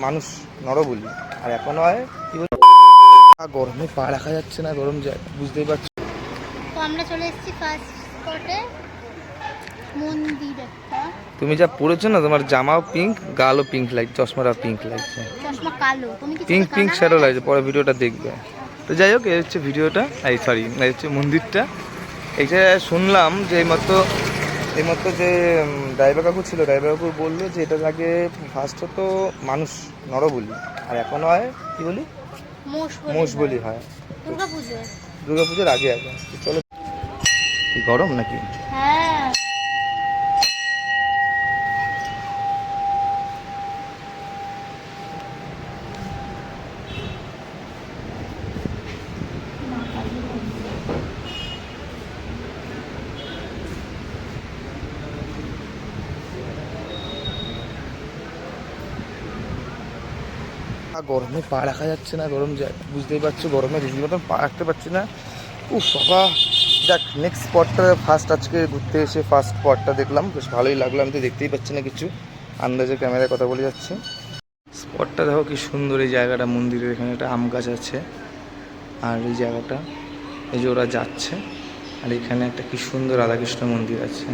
মানুষ নরবলি। আর এখন হয় কি বলবো, গরমে পা রাখা যাচ্ছে না, গরম যায় বুঝতেই পারছো। তো আমরা চলে এসেছি ফার্স্ট স্পটে, মন্দির একটা। তুমি যা পরেছো না, তোমার জামাও পিঙ্ক, গালও পিঙ্ক লাগছে, চশমাটাও পিঙ্ক লাগছে, চশমা কালো, তুমি কি পিঙ্ক চোখে পিঙ্ক কানা শ্যাডো হয়ে লাগছে, গেছো? পরে ভিডিওটা দেখবে। তো যাই হোক, এই হচ্ছে ভিডিওটা, এই সরি এই হচ্ছে মন্দিরটা। এইটা শুনলাম যে এইমাত্র যে ড্রাইভার কাকু ছিল, ড্রাইভার কাকু বললো যে এটা আগে ফার্স্ট হতো মানুষ নরবলি, আর এখন হয় কি বলি, মোষ বলি হয় দুর্গা পুজোয়। দুর্গাপুজোর আগে আগে। তো চলো, কি গরম নাকি? হ্যাঁ, গরমে পা রাখা যাচ্ছে না, গরম যায় বুঝতেই পারছো, গরমে রীতিমতো পা রাখতে পারছি না। বাবা, যাক নেক্সট স্পটটা ফার্স্ট আজকে ঘুরতে এসে ফার্স্ট স্পটটা দেখলাম, বেশ ভালোই লাগলো। আমি তো দেখতেই পাচ্ছি না কিছু, আন্দাজে ক্যামেরায় কথা বলে যাচ্ছে। স্পটটা দেখো কি সুন্দর, এই জায়গাটা মন্দিরের এখানে একটা আম গাছ আছে, আর এই জায়গাটা এই যে ওরা যাচ্ছে, আর এখানে একটা কি সুন্দর রাধাকৃষ্ণ মন্দির আছে।